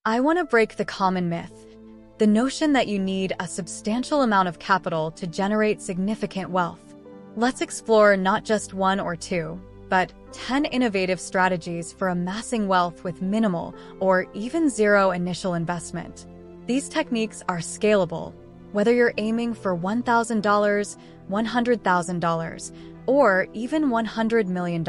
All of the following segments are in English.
I want to break the common myth, the notion that you need a substantial amount of capital to generate significant wealth. Let's explore not just one or two, but 10 innovative strategies for amassing wealth with minimal or even zero initial investment. These techniques are scalable, whether you're aiming for $1,000, $100,000, or even $100 million.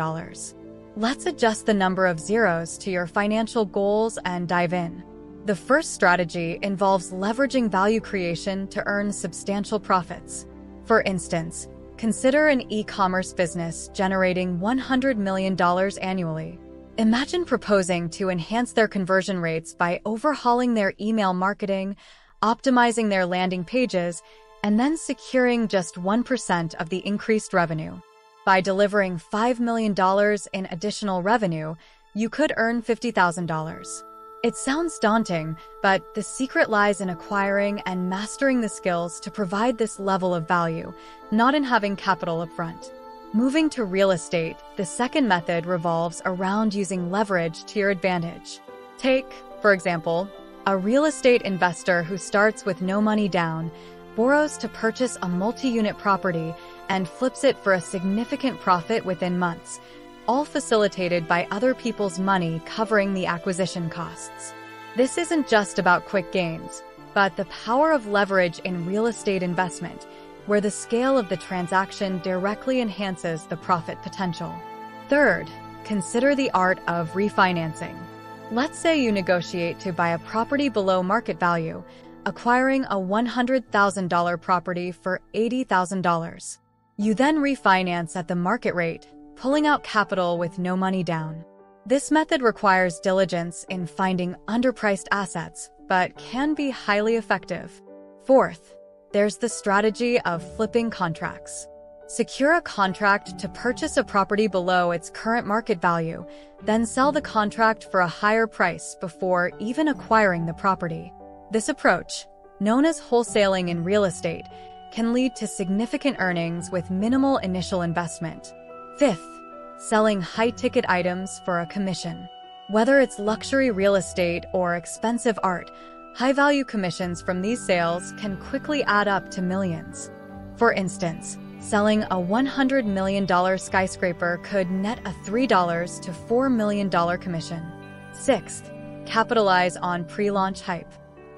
Let's adjust the number of zeros to your financial goals and dive in. The first strategy involves leveraging value creation to earn substantial profits. For instance, consider an e-commerce business generating $100 million annually. Imagine proposing to enhance their conversion rates by overhauling their email marketing, optimizing their landing pages, and then securing just 1% of the increased revenue. By delivering $5 million in additional revenue, you could earn $50,000. It sounds daunting, but the secret lies in acquiring and mastering the skills to provide this level of value, not in having capital upfront. Moving to real estate, the second method revolves around using leverage to your advantage. Take, for example, a real estate investor who starts with no money down, borrows to purchase a multi-unit property, and flips it for a significant profit within months, all facilitated by other people's money covering the acquisition costs. This isn't just about quick gains, but the power of leverage in real estate investment, where the scale of the transaction directly enhances the profit potential. Third, consider the art of refinancing. Let's say you negotiate to buy a property below market value, acquiring a $100,000 property for $80,000. You then refinance at the market rate, pulling out capital with no money down. This method requires diligence in finding underpriced assets, but can be highly effective. Fourth, there's the strategy of flipping contracts. Secure a contract to purchase a property below its current market value, then sell the contract for a higher price before even acquiring the property. This approach, known as wholesaling in real estate, can lead to significant earnings with minimal initial investment. Fifth, selling high-ticket items for a commission. Whether it's luxury real estate or expensive art, high-value commissions from these sales can quickly add up to millions. For instance, selling a $100 million skyscraper could net a $3 to $4 million commission. Sixth, capitalize on prelaunch hype.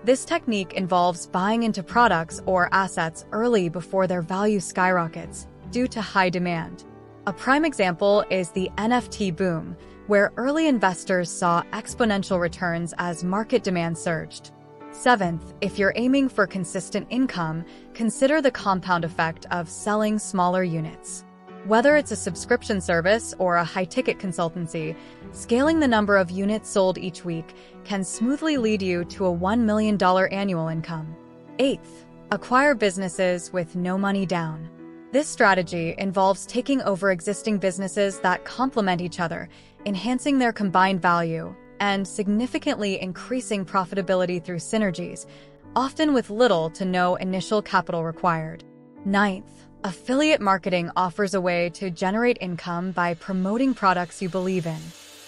This technique involves buying into products or assets early before their value skyrockets due to high demand. A prime example is the NFT boom, where early investors saw exponential returns as market demand surged. Seventh, if you're aiming for consistent income, consider the compound effect of selling smaller units. Whether it's a subscription service or a high-ticket consultancy, scaling the number of units sold each week can smoothly lead you to a $1 million annual income. Eighth, acquire businesses with no money down. This strategy involves taking over existing businesses that complement each other, enhancing their combined value, and significantly increasing profitability through synergies, often with little to no initial capital required. Ninth, affiliate marketing offers a way to generate income by promoting products you believe in.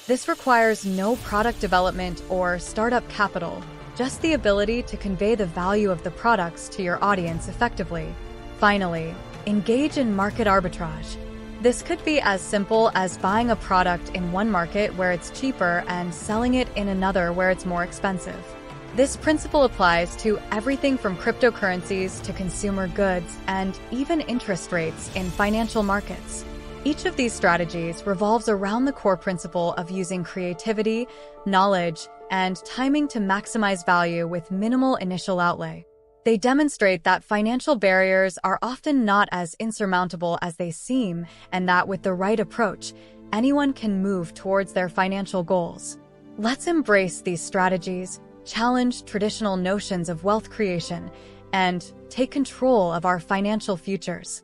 This requires no product development or startup capital, just the ability to convey the value of the products to your audience effectively. Finally, engage in market arbitrage. This could be as simple as buying a product in one market where it's cheaper and selling it in another where it's more expensive. This principle applies to everything from cryptocurrencies to consumer goods and even interest rates in financial markets. Each of these strategies revolves around the core principle of using creativity, knowledge, and timing to maximize value with minimal initial outlay. They demonstrate that financial barriers are often not as insurmountable as they seem, and that with the right approach, anyone can move towards their financial goals. Let's embrace these strategies, challenge traditional notions of wealth creation, and take control of our financial futures.